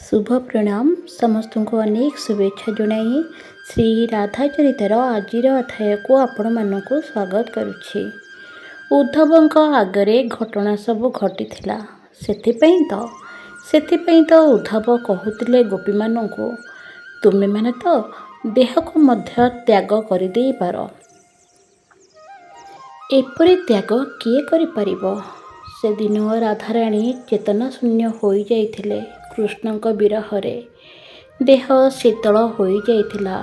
शुभ प्रणाम समस्त को अनेक शुभेच्छा जनाई श्री राधाचरितर आजिर अध्याय को आपण मानक स्वागत करुछि। उद्धव आगरे घटना सब घटी सेथिपई तो उद्धव कहूतिले गोपी मानू तुमे माने तो देह को मध्य त्याग कर दे पार, एपरि त्याग किए करि परिबो। से दिन राधाराणी चेतना शून्य हो जाइथिले। कृष्णଙ୍କ विरहरे देह शीतल हो जाइथिला,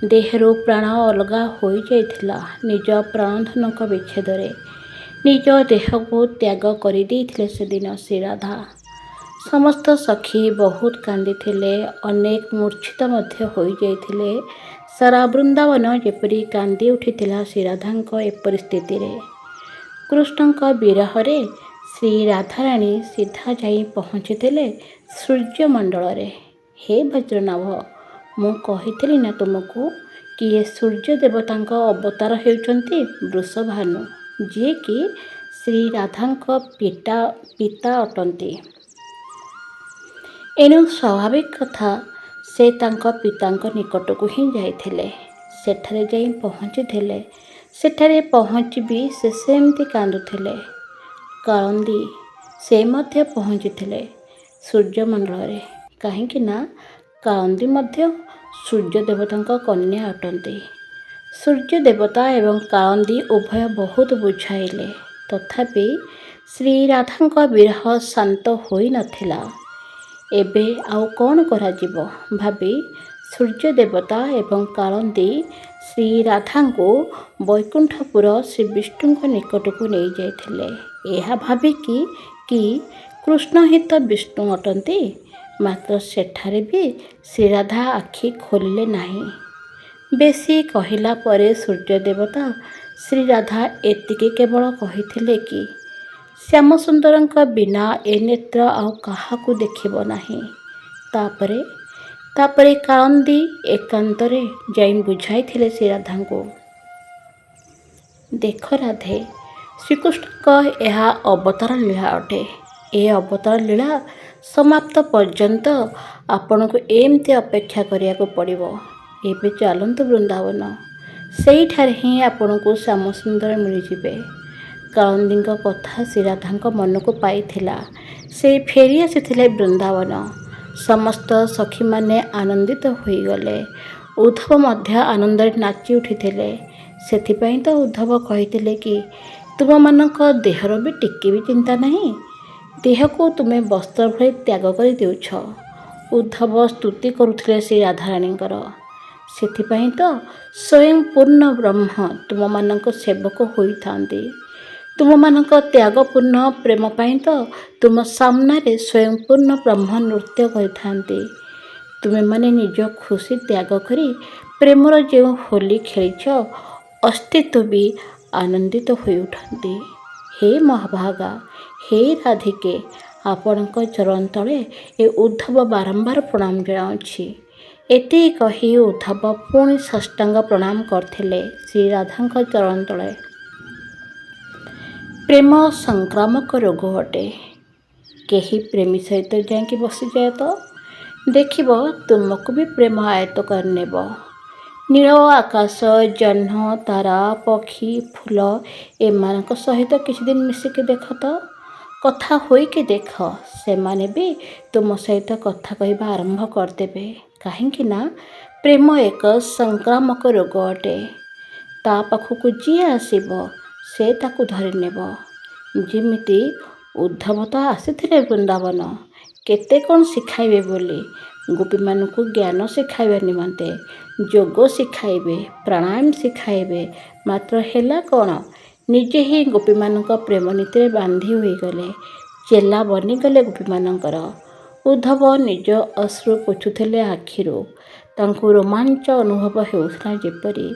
देहरु प्राण अलगा हो जाइथिला। निज प्राणधनक विच्छेदरे निज देह को त्याग कर देइथिले से दिन श्री राधा। समस्त सखी बहुत कांदिथिले, अनेक मूर्छित मध्य हो जाइथिले। सारा वृंदावन जेपरि कांदी उठिथिला श्री राधांक एपरि स्थितिरे। कृष्णଙ୍କ विरहरे श्री राधाराणी सीधा जाई पहुँचीथिले सूर्यमंडल रे। हे वज्रनाभ, मु कहिथिली ना तुमको कि ये सूर्य देवतांक अवतार हेउचंती वृषभानु, जे कि श्री राधांक पिता अटंती। एनु स्वाभाविक कथा से तांक पितांक निकटକୁ ही जाइथिले। सेठारे जाई पहुँचीथिले। सेठारे पहुँची भी से सेमती कांदुथिले। काळंदी से मध्य पहुँचीथिले सूर्यमंडल रे। काहेकि ना काळंदी मध्य सूर्य देवतांक कन्या अटंती। सूर्य देवता एवं काळंदी उभय बहुत बुझाइले, तथापि श्री राधांक विरह शांत होई नथिला। एबे आउ कौन करा जीवो भाबी सूर्य देवता एवं काळंदी श्री राधांको वैकुंठपुर श्री विष्णुଙ୍କ निकटକୁ नहीं जाइथिले। एहा भाबिकी कि कृष्ण ही तो विष्णु अटंती। मात्र सेठारे भी श्री राधा आखि खोलिले नाही। बेसी कहिला परे सूर्य देवता श्री राधा एतिके केवल कहिथिले कि श्याम सुंदरଙ୍କ बिना ए नेत्र आउ काहाकू देखिबो नाही। तापरे काळंदी एकांतरे जाई बुझाइथिले श्री राधांको। देख राधे, श्रीकृष्णଙ୍କ ଏହା अवतार लीला अटे। ए अवतार लीला समाप्त पर्यंत आपनको एमती अपेक्षा करिया पड़िबो। एबे चलंतु वृंदावन, सेठारे ही आपनको श्याम सुंदर मिल जिवे। काळंदीଙ୍କ कथा श्री राधांक मन को पाइथिला। से फेरी आसीथिले वृंदावन। समस्त सखी माने आनंदित होई गले। उद्धव मध्य आनंद नाची उठिथिले। सेथिपई तो उद्धव कहिथिले कि तुम मानक देहर भी टिके भी चिंता नहीं, देह को तुम्हें वस्त्र भली त्याग कर देउछ। उद्धव स्तुति करुथिले श्री राधाराणींकर। सेथिपई तो स्वयं पूर्ण ब्रह्म तुम मानक सेवक होई थांती। तुम मानक त्यागपूर्ण प्रेम पाई तो तुम सामने स्वयं पूर्ण ब्रह्म नृत्य करथांती। तुमे माने निज खुशी त्याग करी प्रेमर जो होली खेलीच, अस्तित्व भी आनंदित हो उठती। हे महाभागा, हे राधिके, आपणक चरण तले ए उद्धव बारंबार प्रणाम जनाउछि। एति कही उद्धव पुणी साष्टांग प्रणाम करथिले श्री राधांक चरण तले। प्रेम संक्रामक रोग अटे। केही प्रेमी सहित जाकि बसी जाए तो देखिब तुमको भी प्रेम आयत्त करनेब। नील आकाश, जह्न, तारा, पक्षी, फूल एमानक सहित किछि दिन मिसिके देख तो, कथा होइके देख, से माने भी तुम सहित कथा कहबा आरंभ करदेबे। काहेकि ना प्रेम एक संक्रामक रोग अटे। ता पाखକୁ जी आसीबो से ताकू धरि नेब। जिमिति उद्धव तो आसीथिले वृंदावन केते कौन शिखाइबे बोली। गोपी मानकू ज्ञान शिखाइबा निमंते जोग शिखाइबे, प्राणायाम शिखाइबे। मात्र हेला कौन, निजे ही गोपी मानक प्रेम नीति बांधी होई गले, चेला बनिगले गोपी मानकर। उद्धव निज अश्रु पोछुथिले आखिरु। तांको रोमांच अनुभव हेउथिला जेपरि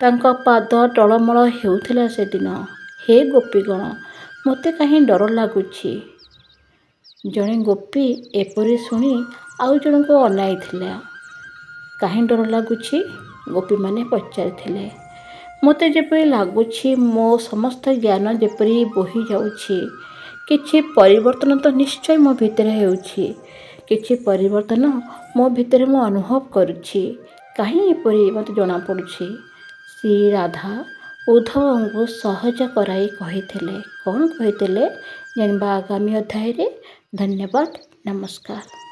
तांको पाद टळमळ हेउथिला से दिन। हे गोपीगण, मते कहीं डर लगुछि। जड़े गोपी एपरी शुणी आउ जन को अनाइथिला। कहीं डर लगुछि गोपी माने पचारिथिले। मते जेपरि लगुछि मो समस्त ज्ञान जेपरि बोही जाउछि। किछि परिवर्तन तो निश्चय मो भितर हेउछि। କିଛି ପରିବର୍ତ୍ତନ ମୋ ଭିତରେ ମୁଁ ଅନୁଭବ କରୁଛି। କାହିଁ ଏପରି ମୋତେ ଜଣାପଡ଼ୁଛି। ଶ୍ରୀ ରାଧା ଉଦ୍ଧବଙ୍କୁ ସହଜ କରାଇ କହିଥିଲେ। କ'ଣ କହିଥିଲେ ଜାଣିବା ଆଗାମୀ ଅଧ୍ୟାୟରେ। ଧନ୍ୟବାଦ। ନମସ୍କାର।